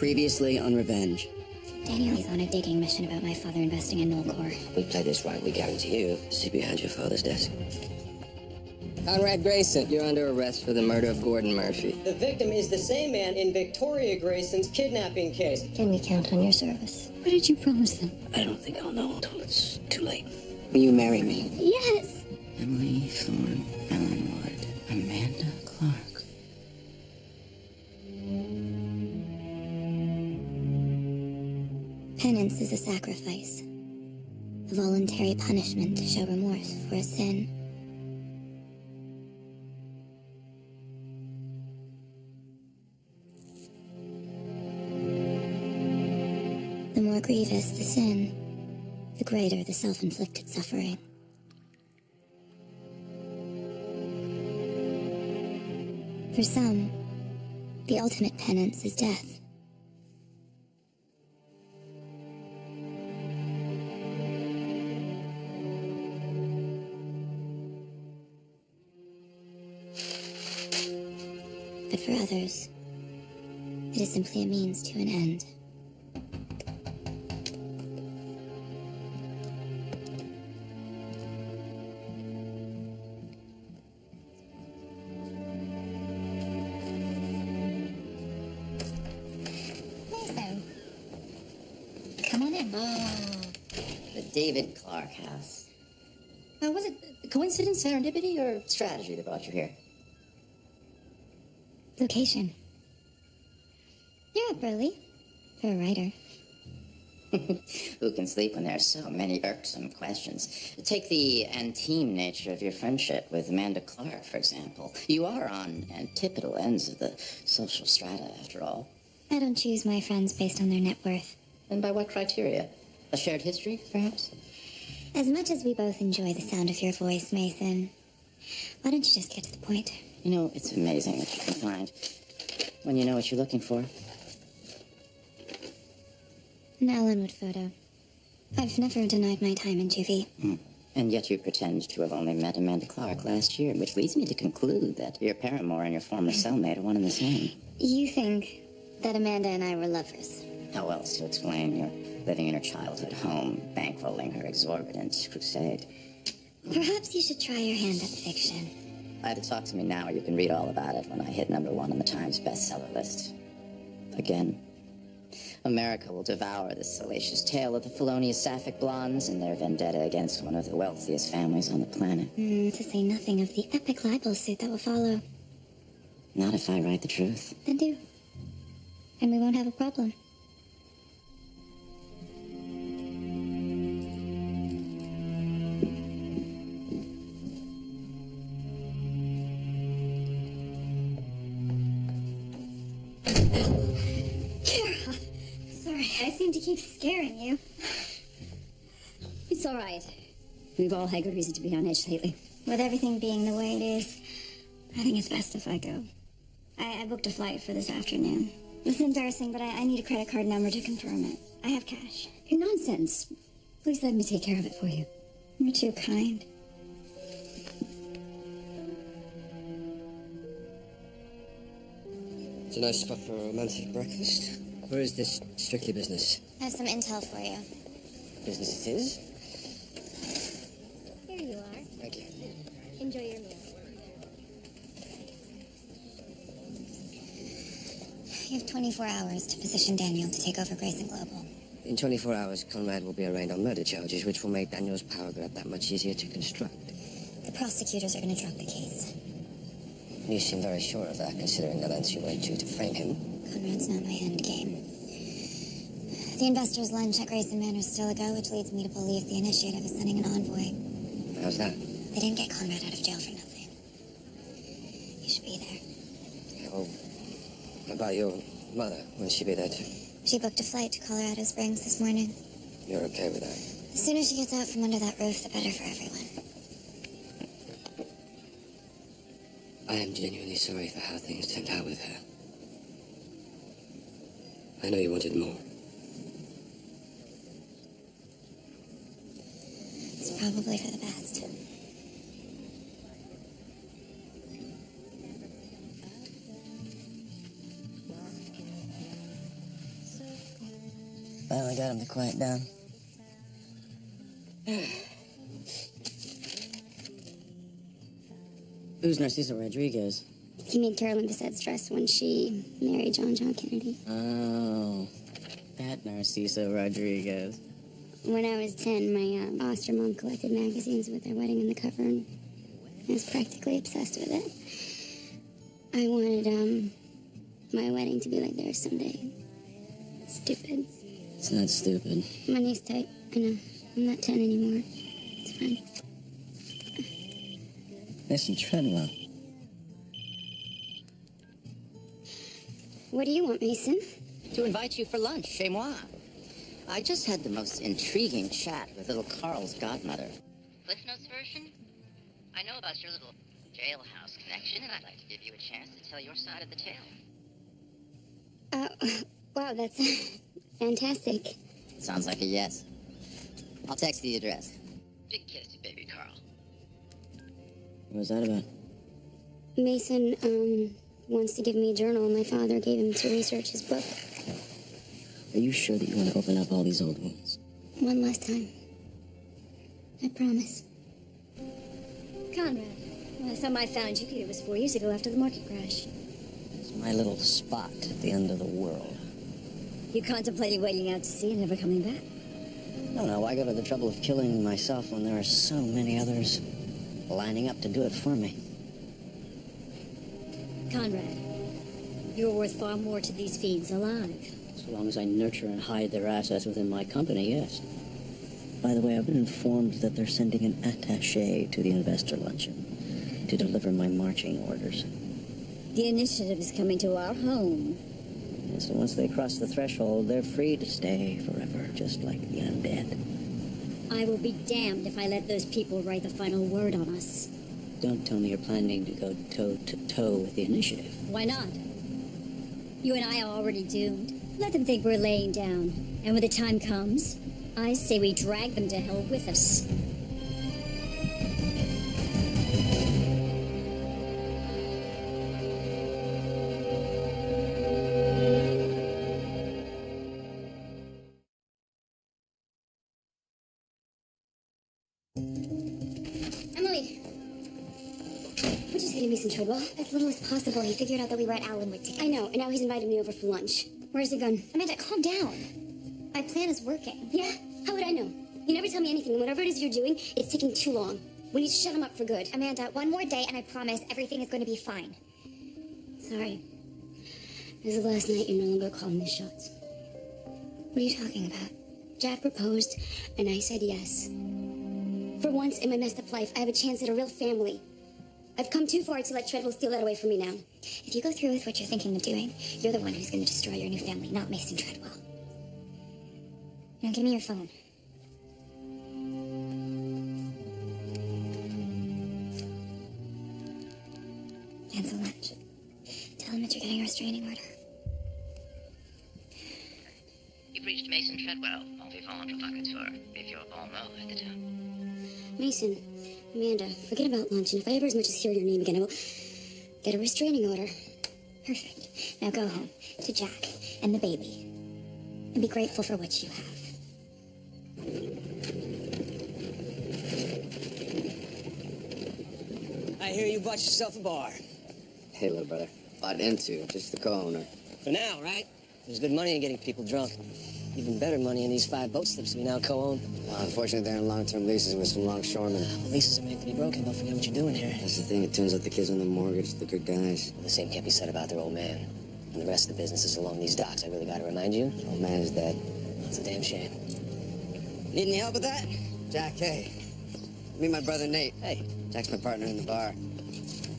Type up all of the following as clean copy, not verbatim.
Previously on Revenge. Daniel is on a digging mission about my father investing in Nullcore. We play this right, we guarantee you to see behind your father's desk. Conrad Grayson, you're under arrest for the murder of Gordon Murphy. The victim is the same man in Victoria Grayson's kidnapping case. Can we count on your service? What did you promise them? I don't think I'll know until it's too late. Will you marry me? Yes! Emily Thorne, Ellen Wood, Amanda Clark. Penance is a sacrifice. A voluntary punishment to show remorse for a sin. The more grievous the sin, the greater the self-inflicted suffering. For some, the ultimate penance is death. But for others, it is simply a means to an end. Come on in. Oh, the David Clark house. Now, was it coincidence, serendipity, or strategy that brought you here? Location. You're up early for a writer. Who can sleep when there are so many irksome questions? Take the antime nature of your friendship with Amanda Clark, for example. You are on antipodal ends of the social strata, after all. I don't choose my friends based on their net worth. And by what criteria? A shared history, perhaps? As much as we both enjoy the sound of your voice, Mason, why don't you just get to the point? You know, it's amazing what you can find when you know what you're looking for. An Ellenwood photo. I've never denied my time in juvie. And yet you pretend to have only met Amanda Clark last year, which leads me to conclude that your paramour and your former cellmate are one and the same. You think that Amanda and I were lovers? How else to explain your living in her childhood home, bankrolling her exorbitant crusade? Perhaps you should try your hand at fiction. Either talk to me now or you can read all about it when I hit #1 on the Times bestseller list. Again. America will devour this salacious tale of the felonious sapphic blondes and their vendetta against one of the wealthiest families on the planet. To say nothing of the epic libel suit that will follow. Not if I write the truth. Then do. And we won't have a problem. I seem to keep scaring you. It's all right. We've all had good reason to be on edge lately. With everything being the way it is, I think it's best if I go. I booked a flight for this afternoon. It's embarrassing, but I need a credit card number to confirm it. I have cash. Nonsense. Please let me take care of it for you. You're too kind. It's a nice spot for a romantic breakfast. Or is this strictly business? I have some intel for you. Business it is. Here you are. Thank you. Enjoy your meal. You have 24 hours to position Daniel to take over Grayson Global. In 24 hours, Conrad will be arraigned on murder charges, which will make Daniel's power grab that much easier to construct. The prosecutors are going to drop the case. You seem very sure of that, considering the lengths you went to frame him. Conrad's not my end game. The investors' lunch at Grayson Manor still a go, which leads me to believe the initiative is sending an envoy. How's that? They didn't get Conrad out of jail for nothing. You should be there. Oh, how about your mother? Will she be there too? She booked a flight to Colorado Springs this morning. You're okay with that? The sooner she gets out from under that roof, the better for everyone. I am genuinely sorry for how things turned out with her. I know you wanted more. It's probably for the best. Finally got him to quiet down. Who's Narciso Rodriguez? He made Carolyn Bissett's dress when she married John Kennedy. Oh, that Narciso Rodriguez. When I was 10, my foster mom collected magazines with their wedding in the cover, and I was practically obsessed with it. I wanted, my wedding to be like theirs someday. Stupid. It's not stupid. Money's tight. I know. I'm not 10 anymore. It's fine. Mason Treadwell. What do you want, Mason? To invite you for lunch, chez moi. I just had the most intriguing chat with little Carl's godmother. Cliff Notes version? I know about your little jailhouse connection, and I'd like to give you a chance to tell your side of the tale. Wow, that's fantastic. Sounds like a yes. I'll text the address. Big kiss to baby Carl. What was that about? Mason, wants to give me a journal my father gave him to research his book. Are you sure that you want to open up all these old wounds? One last time. I promise. Conrad, last time I found you, it was 4 years ago after the market crash. It's my little spot at the end of the world. You contemplated waiting out to sea and never coming back? No, why go to the trouble of killing myself when there are so many others lining up to do it for me? Conrad, you're worth far more to these fiends alive. So long as I nurture and hide their assets within my company, yes. By the way, I've been informed that they're sending an attaché to the investor luncheon to deliver my marching orders. The initiative is coming to our home. And so once they cross the threshold, they're free to stay forever, just like the undead. I will be damned if I let those people write the final word on us. Don't tell me you're planning to go toe-to-toe with the initiative. Why not? You and I are already doomed. Let them think we're laying down. And when the time comes, I say we drag them to hell with us. Emily! What'd you say to Mason Treadwell? As little as possible. He figured out that we were at Allenwood together. I know, and now he's invited me over for lunch. Where's he gone? Amanda, calm down. My plan is working. Yeah? How would I know? You never tell me anything, and whatever it is you're doing, it's taking too long. We need to shut him up for good. Amanda, one more day and I promise everything is going to be fine. Sorry. As of last night, you're no longer calling the shots. What are you talking about? Jack proposed, and I said yes. For once in my messed up life, I have a chance at a real family. I've come too far to let Treadwell steal that away from me now. If you go through with what you're thinking of doing, you're the one who's going to destroy your new family, not Mason Treadwell. Now give me your phone. Cancel lunch. Tell him that you're getting a restraining order. You've reached Mason Treadwell. En vivant je vacateur. If you're bon mot at the top. Mason, Amanda, forget about lunch, and if I ever as much as hear your name again, I will get a restraining order. Perfect. Now go home to Jack and the baby. And be grateful for what you have. I hear you bought yourself a bar. Hey, little brother. Bought into, just the co-owner. For now, right? There's good money in getting people drunk. Even better money in these 5 boat slips we now co-own. Well, unfortunately, they're in long-term leases with some longshoremen. Well, leases are made to be broken. Don't forget what you're doing here. That's the thing. It turns out the kids on the mortgage, the good guys. The same can't be said about their old man. And the rest of the business is along these docks. I really got to remind you. Old man is dead. It's a damn shame. Need any help with that? Jack, hey. Meet my brother Nate. Hey. Jack's my partner in the bar.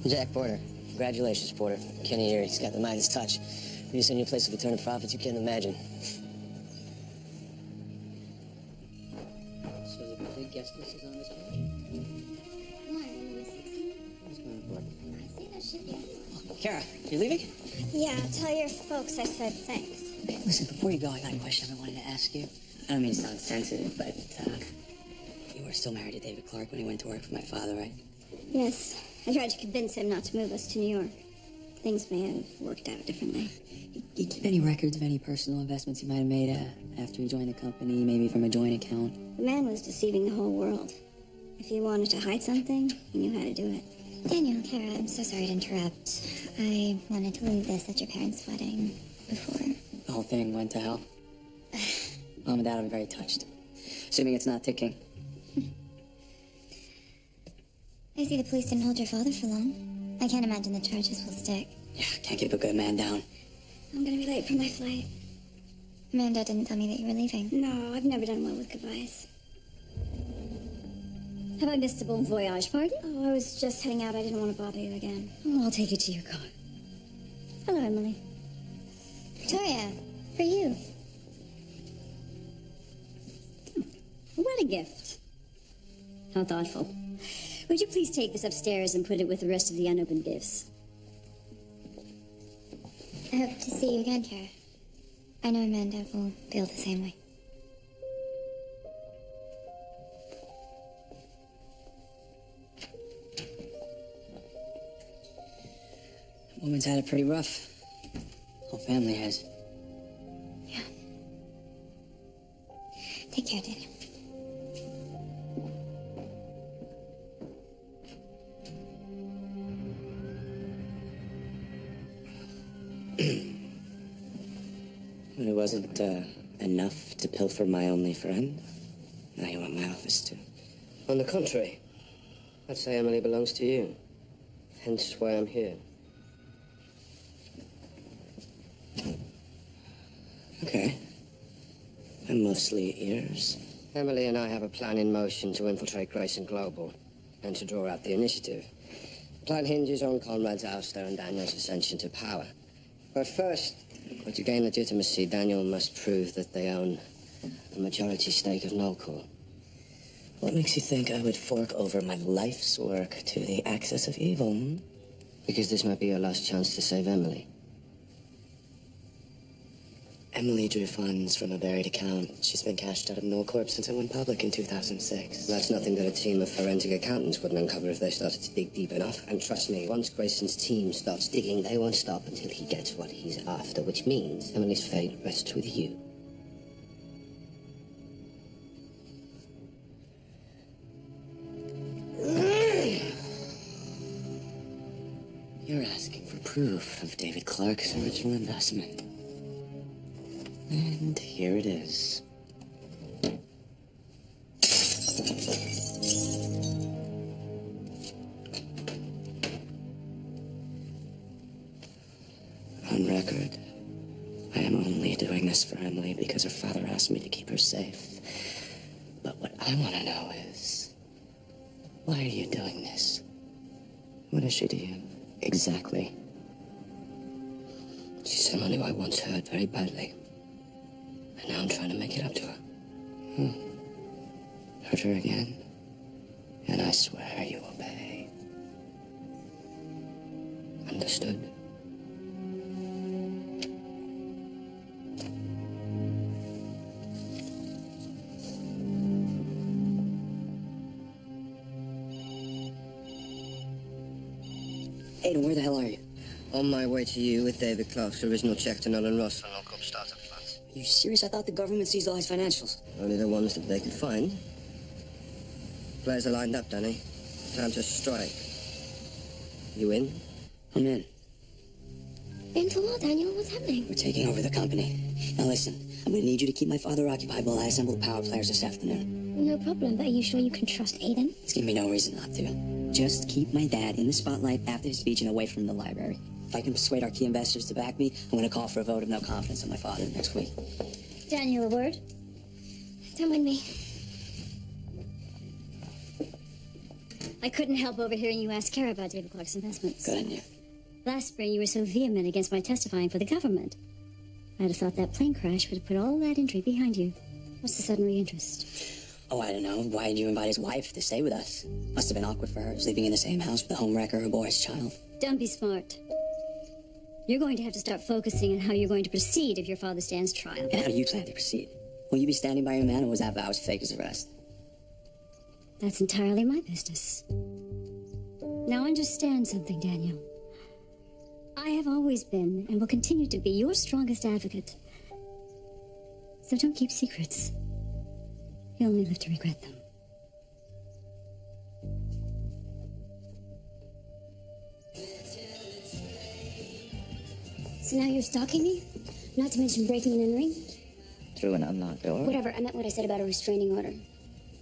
Jack Porter. Congratulations, Porter. Kenny here, he's got the Midas touch. When you send your place of eternal profits, you can't imagine. So the complete guest list is on this page? Kara, you leaving? Yeah, tell your folks I said thanks. Hey, listen, before you go, I got a question I've been wanting to ask you. I don't mean to sound sensitive, but you were still married to David Clark when he went to work for my father, right? Yes, I tried to convince him not to move us to New York. Things may have worked out differently. He Any records of any personal investments you might have made after you joined the company, maybe from a joint account? The man was deceiving the whole world. If he wanted to hide something, he knew how to do it. Daniel, Kara, I'm so sorry to interrupt. I wanted to leave this at your parents' wedding before. The whole thing went to hell. Mom and Dad will be very touched. Assuming it's not ticking. I see the police didn't hold your father for long. I can't imagine the charges will stick. Yeah, can't keep a good man down. I'm gonna be late for my flight. Amanda didn't tell me that you were leaving. No, I've never done well with goodbyes. Have I missed a bon voyage party? Oh, I was just heading out. I didn't want to bother you again. Oh, I'll take you to your car. Hello, Emily. Victoria, for you. What a gift. How thoughtful. Would you please take this upstairs and put it with the rest of the unopened gifts? I hope to see you again, Kara. I know Amanda will feel the same way. Woman's had it pretty rough. Whole family has. Yeah. Take care, Daniel. When it wasn't enough to pilfer my only friend, now you want my office too. On the contrary, I'd say Emily belongs to you. Hence why I'm here. Okay. I'm mostly ears. Emily and I have a plan in motion to infiltrate Grayson Global and to draw out the initiative. The plan hinges on Conrad's ouster and Daniel's ascension to power. But first, to gain legitimacy, Daniel must prove that they own a majority stake of Nullcore. What makes you think I would fork over my life's work to the axis of evil? Because this might be your last chance to save Emily. Emily drew funds from a buried account. She's been cashed out of Nullcorp since it went public in 2006. That's nothing that a team of forensic accountants wouldn't uncover if they started to dig deep enough. And trust me, once Grayson's team starts digging, they won't stop until he gets what he's after, which means Emily's fate rests with you. You're asking for proof of David Clark's original investment. And here it is. On record, I am only doing this for Emily because her father asked me to keep her safe. But what I want to know is, why are you doing this? What is she to you, exactly? She's someone who I once hurt very badly. And now I'm trying to make it up to her. Hurt her again, and I swear you obey. Understood? Aiden, where the hell are you? On my way to you with David Clark's original check to Nolan Ross for local startup funds. Are you serious? I thought the government seized all his financials. Only the ones that they could find. Players are lined up, Danny. Time to strike. You in? I'm in. In for what, Daniel? What's happening? We're taking over the company. Now listen, I'm gonna need you to keep my father occupied while I assemble the power players this afternoon. No problem, but are you sure you can trust Aiden? It's giving me no reason not to. Just keep my dad in the spotlight after his speech and away from the library. If I can persuade our key investors to back me, I'm gonna call for a vote of no confidence in my father next week. Daniel, a word? Don't mind me. I couldn't help overhearing you ask Kara about David Clark's investments. Good on you. Last spring, you were so vehement against my testifying for the government. I'd have thought that plane crash would have put all that intrigue behind you. What's the sudden re-interest? Oh, I don't know. Why did you invite his wife to stay with us? Must have been awkward for her, sleeping in the same house with a homewrecker, a boy's child. Don't be smart. You're going to have to start focusing on how you're going to proceed if your father stands trial. And how do you plan to proceed? Will you be standing by your man, or was that vow as fake as the rest? That's entirely my business. Now understand something, Daniel. I have always been and will continue to be your strongest advocate. So don't keep secrets. You only live to regret them. So now you're stalking me? Not to mention breaking and entering? Through an unlocked door? Whatever, I meant what I said about a restraining order.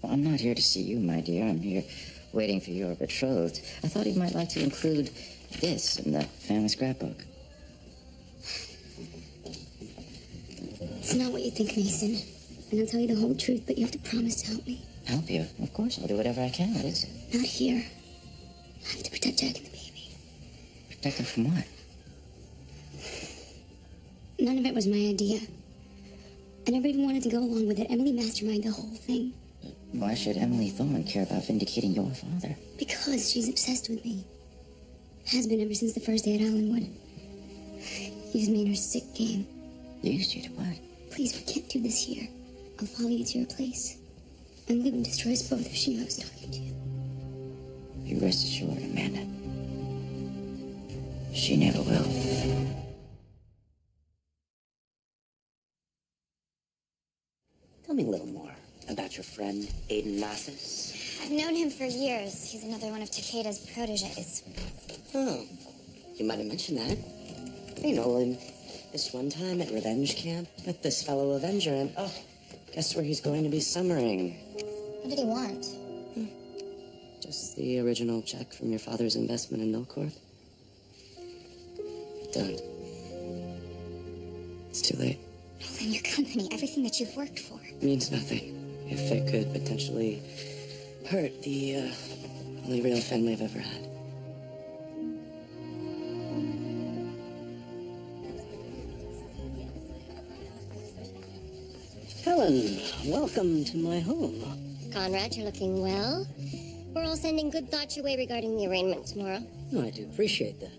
Well, I'm not here to see you, my dear. I'm here waiting for your betrothed. I thought he might like to include this in the family scrapbook. It's not what you think, Mason. And I'll tell you the whole truth, but you have to promise to help me. Help you? Of course, I'll do whatever I can. What is it? Not here. I have to protect Jack and the baby. Protect him from what? None of it was my idea. I never even wanted to go along with it. Emily masterminded the whole thing. Why should Emily Thorne care about vindicating your father? Because she's obsessed with me. Has been ever since the first day at Allenwood. Used me in her sick game. Used you to what? Please, we can't do this here. I'll follow you to your place. Emily would destroy us both if she knew I was talking to you. You rest assured, Amanda. She never will. Tell me a little more about your friend, Aiden Mathis. I've known him for years. He's another one of Takeda's proteges. Oh, you might have mentioned that. You know him this one time at Revenge Camp with this fellow Avenger, and guess where he's going to be summering? What did he want? Just the original check from your father's investment in Milcorp. Done. It's too late. Nolan, your company, everything that you've worked for. Means nothing. If it could potentially hurt the only real family I've ever had. Helen, welcome to my home. Conrad, you're looking well. We're all sending good thoughts your way regarding the arraignment tomorrow. No, I do appreciate that.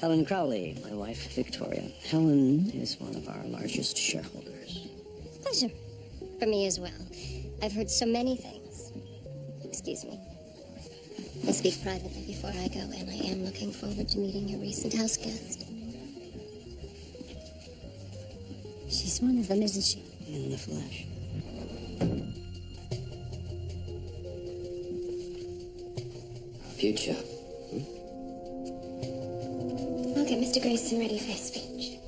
Helen Crowley, my wife, Victoria. Helen is one of our largest shareholders. Pleasure. For me as well. I've heard so many things. Excuse me. I'll speak privately before I go, and I am looking forward to meeting your recent house guest. She's one of them, isn't she? In the flesh. Future. I'll get Mr. Grayson ready for his speech.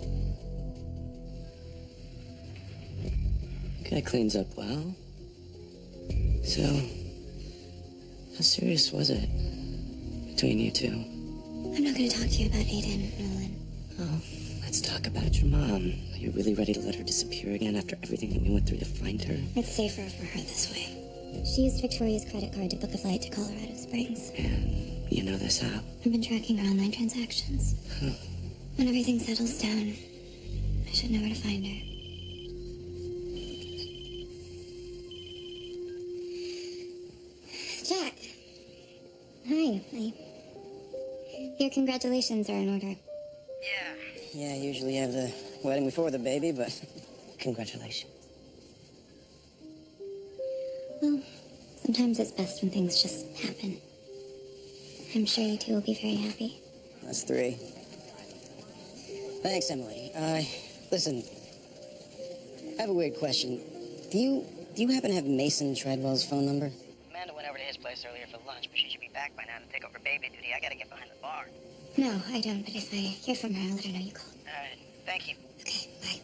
Guy cleans up well. So, how serious was it between you two? I'm not going to talk to you about Aiden, Nolan. Oh, let's talk about your mom. Are you really ready to let her disappear again after everything that we went through to find her? It's safer for her this way. She used Victoria's credit card to book a flight to Colorado Springs. And you know this how? I've been tracking her online transactions. Huh. When everything settles down, I should know where to find her. Jack. Hi. Your congratulations are in order. Yeah, usually have the wedding before the baby, but congratulations. Well, sometimes it's best when things just happen. I'm sure you two will be very happy. That's 3. Thanks, Emily. Listen, I have a weird question. Do you happen to have Mason Treadwell's phone number? Amanda went over to his place earlier for lunch, but she should be back by now to take over baby duty. I gotta get behind the bar. No, I don't, but if I hear from her, I'll let her know you called. All right, thank you. Okay, bye.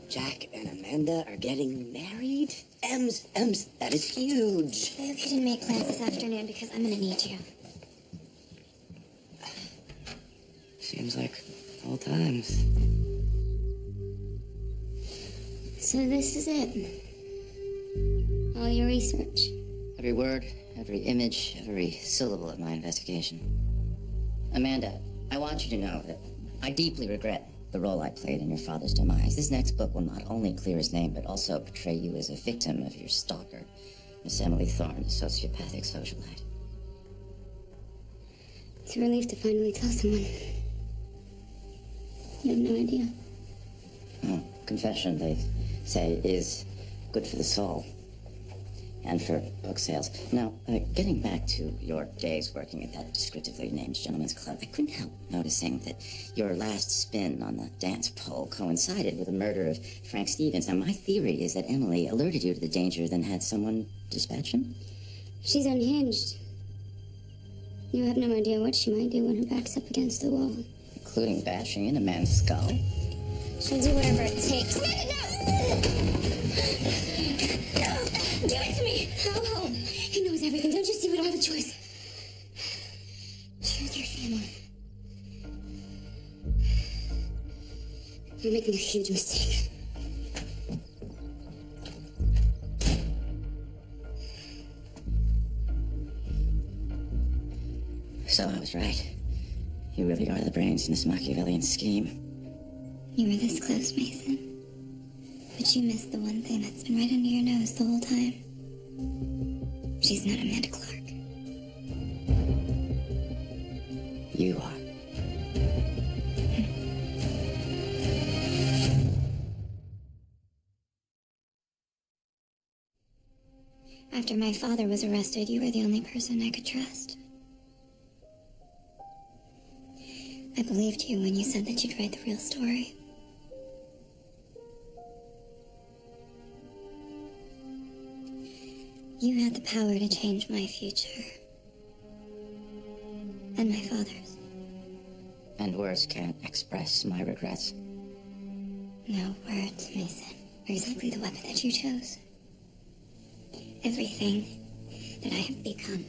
Jack and Amanda are getting married? Ems, that is huge. I hope you didn't make plans this afternoon because I'm gonna need you. Seems like old times. So this is it. All your research. Every word, every image, every syllable of my investigation. Amanda, I want you to know that I deeply regret the role I played in your father's demise. This next book will not only clear his name, but also portray you as a victim of your stalker, Miss Emily Thorne, a sociopathic socialite. It's a relief to finally tell someone. You have no idea. Oh, confession, they say, is good for the soul. and for book sales. Now, getting back to your days working at that descriptively named gentleman's club, I couldn't help noticing that your last spin on the dance pole coincided with the murder of Frank Stevens. Now, my theory is that Emily alerted you to the danger, then had someone dispatch him? She's unhinged. You have no idea what she might do when her back's up against the wall. Including bashing in a man's skull? She'll do whatever it takes. Do it to me! Go home. He knows everything. Don't you see we don't have a choice? Choose your family. You're making a huge mistake. So I was right. You really are the brains in this Machiavellian scheme. You were this close, Mason. But you missed the one thing that's been right under your nose the whole time. She's not Amanda Clark. You are. After my father was arrested, you were the only person I could trust. I believed you when you said that you'd write the real story. You had the power to change my future. And my father's. And words can't express my regrets. No words, Mason, are exactly the weapon that you chose. Everything that I have become,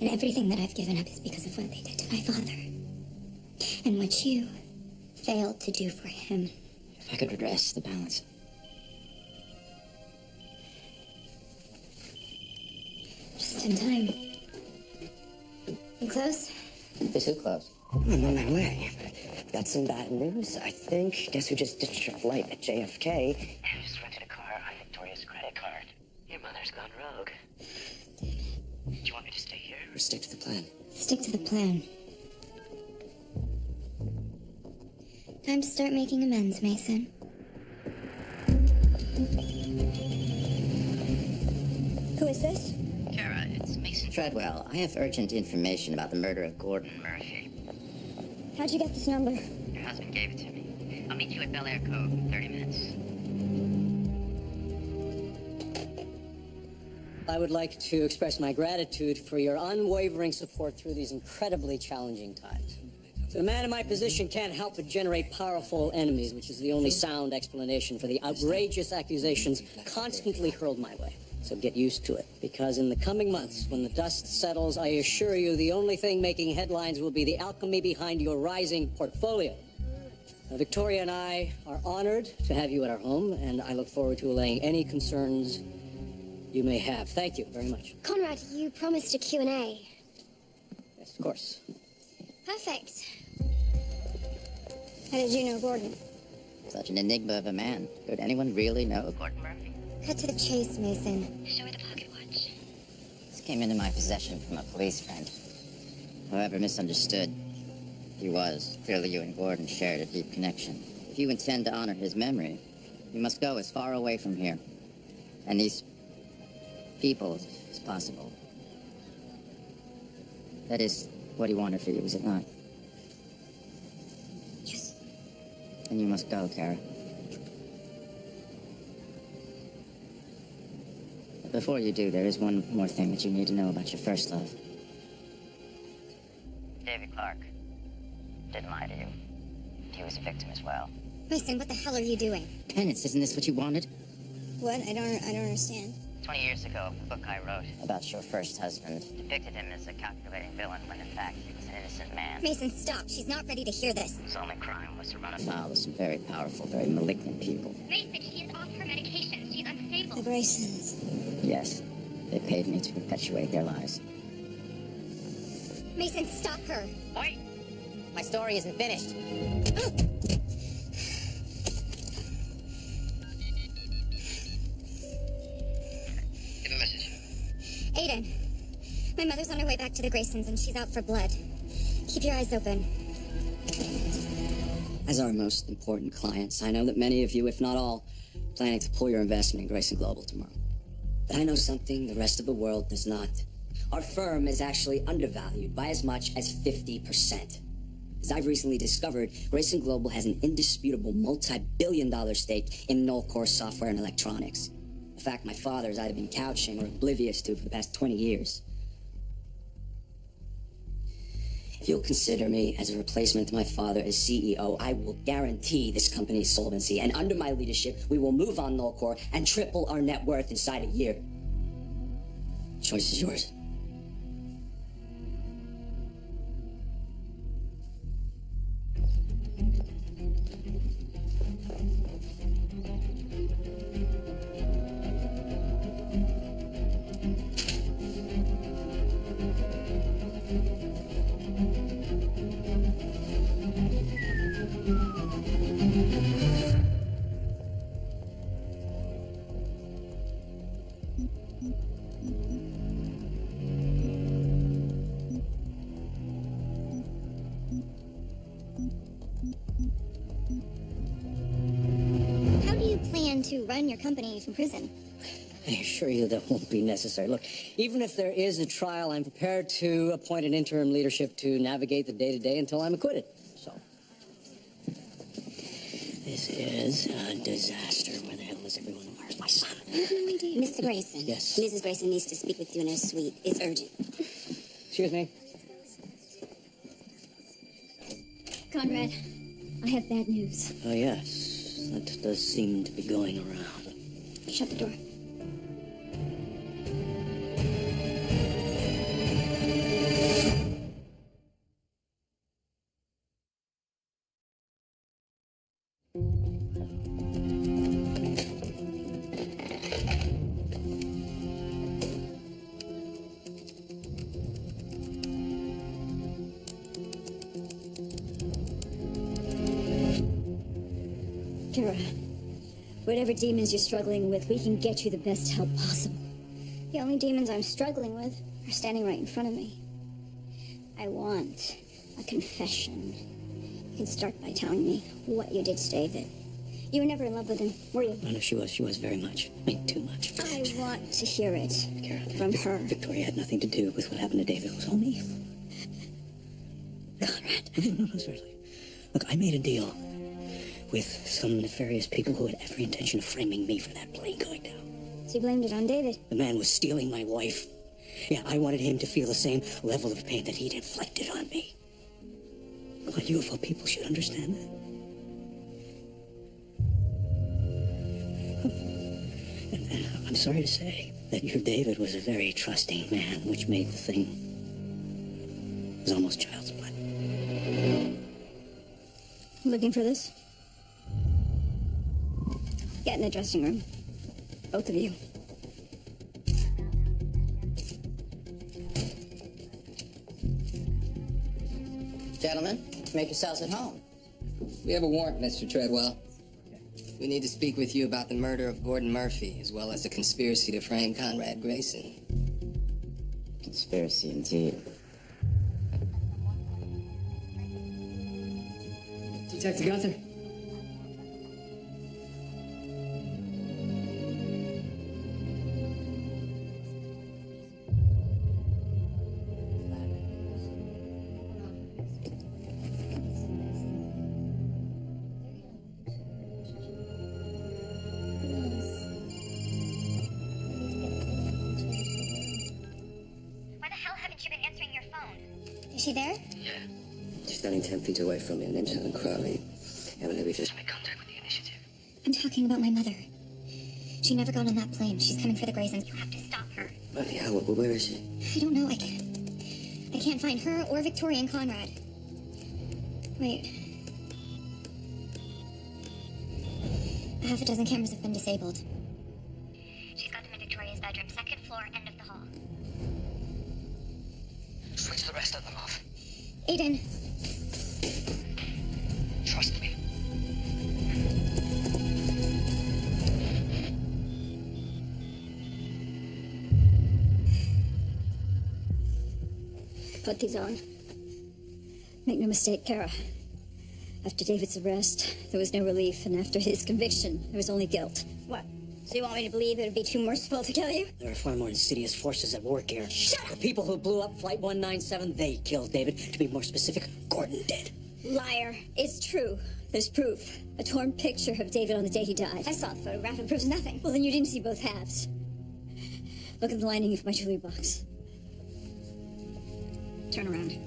and everything that I've given up is because of what they did to my father. And what you failed to do for him. If I could redress the balance. Just in time. You close? Is who close? I'm on my way. Got some bad news, I think. Guess who just ditched your flight at JFK? I just rented a car on Victoria's credit card. Your mother's gone rogue. Do you want me to stay here? Or stick to the plan? Stick to the plan. Time to start making amends, Mason. Who is this? Kara, it's Mason Treadwell. I have urgent information about the murder of Gordon Murphy. How'd you get this number? Your husband gave it to me. I'll meet you at Bel Air Cove in 30 minutes. I would like to express my gratitude for your unwavering support through these incredibly challenging times. A man in my position can't help but generate powerful enemies, which is the only sound explanation for the outrageous accusations constantly hurled my way. So get used to it, because in the coming months, when the dust settles, I assure you the only thing making headlines will be the alchemy behind your rising portfolio. Now, Victoria and I are honored to have you at our home, and I look forward to allaying any concerns you may have. Thank you very much. Conrad, you promised a Q&A. Yes, of course. Perfect. How did you know Gordon? Such an enigma of a man. Could anyone really know Gordon Murphy? Cut to the chase, Mason. Show her the pocket watch. This came into my possession from a police friend. However misunderstood he was, clearly you and Gordon shared a deep connection. If you intend to honor his memory, you must go as far away from here. And these people as possible. That is what he wanted for you, is it not? Yes. Then you must go, Kara. But before you do, there is one more thing that you need to know about your first love. David Clark didn't lie to you. He was a victim as well. Mason, what the hell are you doing? Penance, isn't this what you wanted? What? I don't understand. 20 years ago, a book I wrote about your first husband depicted him as a calculating villain when in fact he was an innocent man. Mason, stop. She's not ready to hear this. His only crime was to run afoul of some very powerful, very malignant people. Mason, she is off her medication. She's unstable. The Graysons. Yes, they paid me to perpetuate their lies. Mason, stop her. Wait! My story isn't finished. Give a message. Aiden, my mother's on her way back to the Graysons and she's out for blood. Keep your eyes open. As our most important clients, I know that many of you, if not all, planning to pull your investment in Grayson Global tomorrow. But I know something the rest of the world does not. Our firm is actually undervalued by as much as 50%. As I've recently discovered, Grayson Global has an indisputable multi-billion-dollar stake in Nullcore Software and Electronics. A fact my father has either been couching or oblivious to for the past 20 years. If you'll consider me as a replacement to my father as CEO, I will guarantee this company's solvency, and under my leadership, we will move on Nullcore and triple our net worth inside a year. Choice is yours. How do you plan to run your company from prison? I assure you that won't be necessary. Look, even if there is a trial, I'm prepared to appoint an interim leadership to navigate the day-to-day until I'm acquitted. So, this is a disaster. Where the hell is everyone? Where's my son? Mr. Grayson. Yes. Mrs. Grayson needs to speak with you in her suite. It's urgent. Excuse me. Conrad, I have bad news. Oh, yes. That does seem to be going around. Shut the door. Kara, whatever demons you're struggling with, we can get you the best help possible. The only demons I'm struggling with are standing right in front of me. I want a confession. You can start by telling me what you did to David. You were never in love with him, were you? Oh, no, she was. She was very much. I mean, too much. I want to hear it Kara, from her. Victoria had nothing to do with what happened to David. It was all me. Conrad. No, seriously. Look, I made a deal with some nefarious people who had every intention of framing me for that plane going down. So you blamed it on David. The man was stealing my wife. Yeah, I wanted him to feel the same level of pain that he'd inflicted on me. Well, you of all people should understand that. And I'm sorry to say that your David was a very trusting man, which made the thing... It was almost child's play. Looking for this? Get in the dressing room. Both of you. Gentlemen, make yourselves at home. We have a warrant, Mr. Treadwell. We need to speak with you about the murder of Gordon Murphy, as well as a conspiracy to frame Conrad Grayson. Conspiracy indeed. Detective Gunther. Why the hell haven't you been answering your phone? Is she there? She's standing 10 feet away from me. Her name's Helen Crowley. Emily, we've just made contact with the initiative. I'm talking about my mother. She never got on that plane. She's coming for the Graysons. You have to stop her. Bloody hell, where is she? I don't know. I can't find her or Victoria and Conrad. Wait. A half a dozen cameras have been disabled. She's got them in Victoria's bedroom, second floor, end of the hall. Switch the rest of them off. Aiden. Trust me. Put these on. Make no mistake, Kara. After David's arrest, there was no relief, and after his conviction, there was only guilt. What? So you want me to believe it would be too merciful to kill you? There are far more insidious forces at work here. Shut up! The people who blew up Flight 197, they killed David. To be more specific, Gordon did. Liar. It's true. There's proof. A torn picture of David on the day he died. I saw the photograph. It proves nothing. Well, then you didn't see both halves. Look at the lining of my jewelry box. Turn around.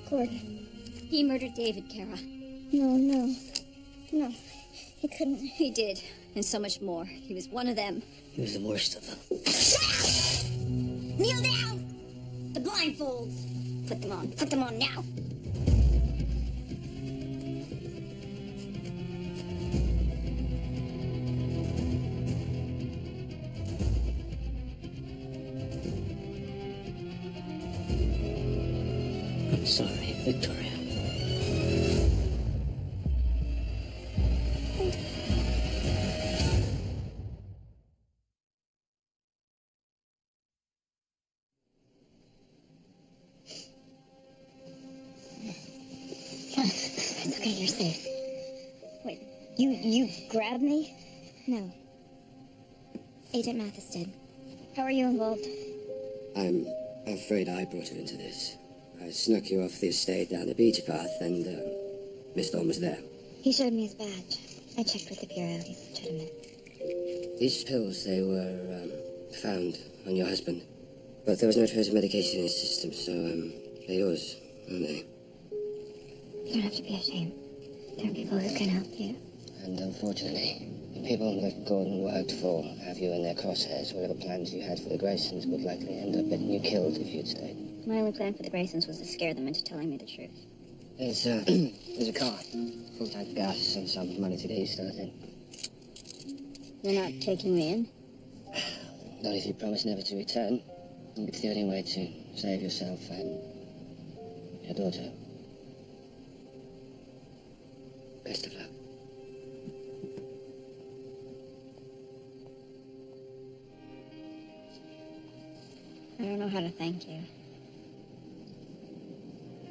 Gordon. He murdered David, Kara. No. He couldn't. He did, and so much more. He was one of them. He was the worst of them. Kneel down! The blindfolds. Put them on. Put them on now. I'm sorry, Victoria. It's okay, you're safe. Wait, you grabbed me? No. Agent Mathis did. How are you involved? I'm afraid I brought you into this. I snuck you off the estate down the beach path, and Miss Dawn was there. He showed me his badge. I checked with the Bureau. He's legitimate. These pills, they were found on your husband. But there was no trace of medication in his system, so they're yours, aren't they? You don't have to be ashamed. There are people who can help you. And unfortunately, the people that Gordon worked for have you in their crosshairs. Whatever plans you had for the Graysons would likely end up getting you killed if you'd stayed. My only plan for the Graysons was to scare them into telling me the truth. There's a car, full tank of gas, and some money to get you started. You're not taking me in? Not if you promise never to return. It's the only way to save yourself and your daughter. Best of luck. I don't know how to thank you.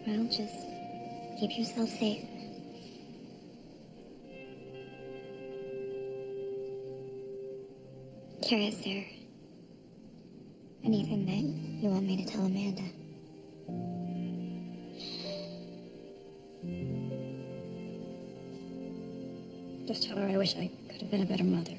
Well, just keep yourself safe. Kara, is there anything that you want me to tell Amanda? Just tell her I wish I could have been a better mother.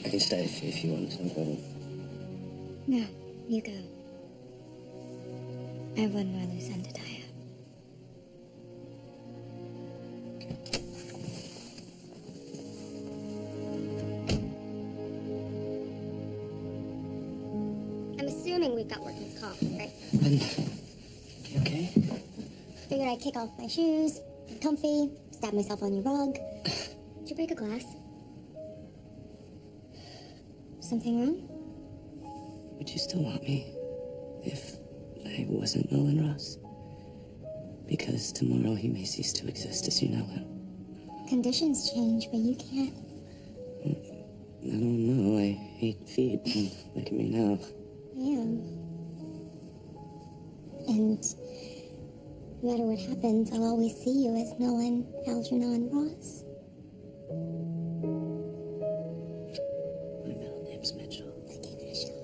I can stay if you want, no problem. No, you go. I have one more loose end to tie up. I'm assuming we've got workman's comp, right? You okay? Figured I'd kick off my shoes, get comfy, stab myself on your rug. Did you break a glass? Something wrong? Would you still want me if I wasn't Nolan Ross? Because tomorrow he may cease to exist as you know him. Conditions change, but you can't. I don't know. I hate feet. Look at me now. I am. And no matter what happens, I'll always see you as Nolan Algernon Ross. My middle name's Mitchell. I gave it a shot.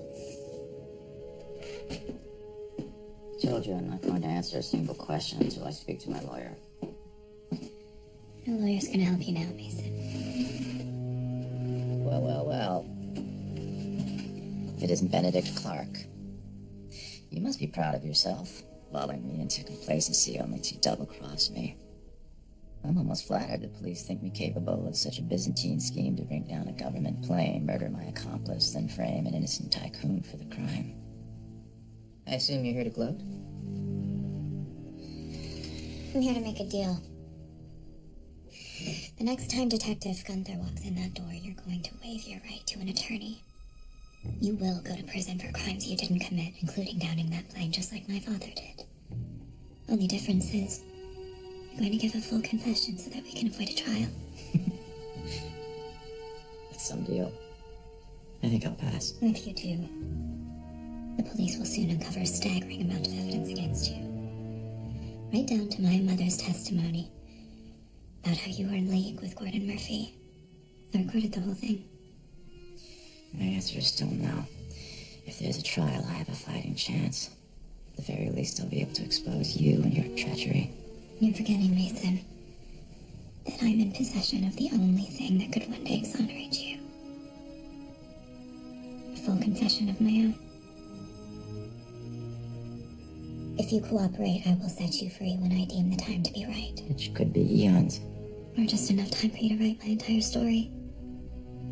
I told you I'm not going to answer a single question until I speak to my lawyer. No lawyer's gonna help you now, Mason. Well. If it isn't Benedict Clark. You must be proud of yourself. lulling me into complacency only to double-cross me. I'm almost flattered the police think me capable of such a Byzantine scheme to bring down a government plane, murder my accomplice, then frame an innocent tycoon for the crime. I assume you're here to gloat? I'm here to make a deal. The next time Detective Gunther walks in that door, you're going to waive your right to an attorney. You will go to prison for crimes you didn't commit, including downing that plane, just like my father did. Only difference is, you're going to give a full confession so that we can avoid a trial. That's some deal. I think I'll pass. If you do, the police will soon uncover a staggering amount of evidence against you. Right down to my mother's testimony about how you were in league with Gordon Murphy. I recorded the whole thing. My answer is still no. If there's a trial, I have a fighting chance. At the very least, I'll be able to expose you and your treachery. You're forgetting, Mason, that I'm in possession of the only thing that could one day exonerate you. A full confession of my own. If you cooperate, I will set you free when I deem the time to be right. Which could be eons. Or just enough time for you to write my entire story.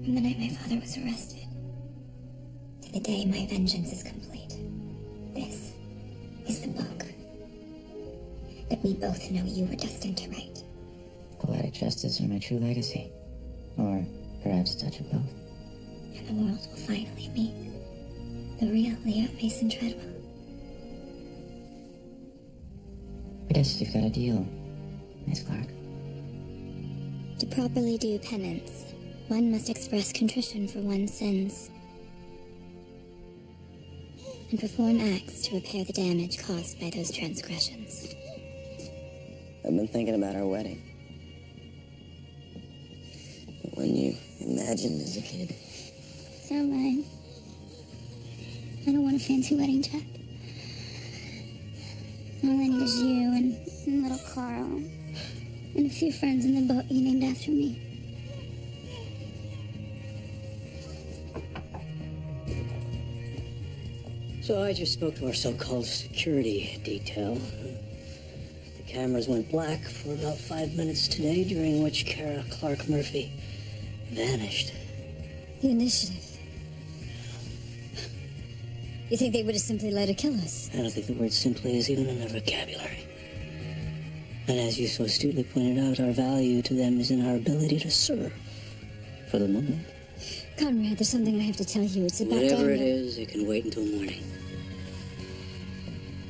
From the night my father was arrested to the day my vengeance is complete. This is the book that we both know you were destined to write. Poetic justice or my true legacy. Or perhaps a touch of both. And the world will finally meet the real Leo Mason Treadwell. I guess you've got a deal, Miss Clark. To properly do penance, one must express contrition for one's sins and perform acts to repair the damage caused by those transgressions. I've been thinking about our wedding. The one you imagined as a kid. So am I. I don't want a fancy wedding, Jack. All I need is you and little Carl. And a few friends in the boat you named after me. So I just spoke to our so-called security detail. The cameras went black for about 5 minutes today, during which Kara Clark Murphy vanished. The initiative. You think they would have simply let her kill us? I don't think the word simply is even in their vocabulary. And as you so astutely pointed out, our value to them is in our ability to serve. For the moment. Conrad, there's something I have to tell you. It's about Whatever Daniel. it is, it can wait until morning.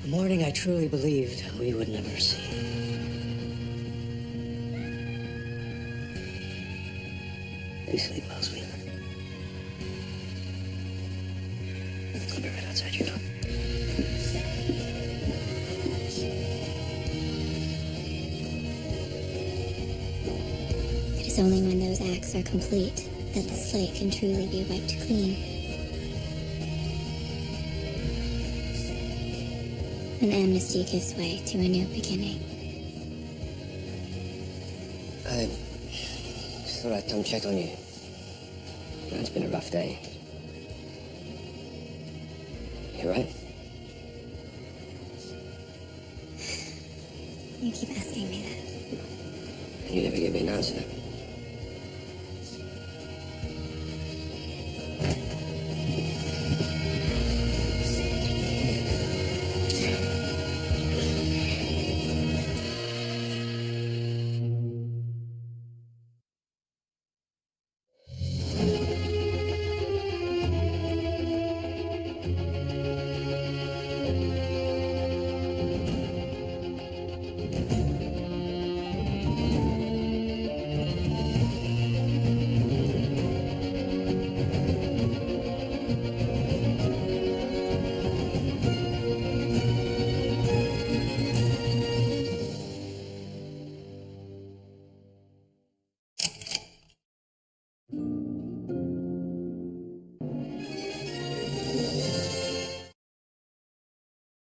A morning I truly believed we would never see. You sleep well, sweetheart. I'll be right outside your door. It is only when those acts are complete that the slate can truly be wiped clean. An amnesty gives way to a new beginning. I just thought I'd come check on you. It's been a rough day. You right? You keep asking me that. You never give me an answer.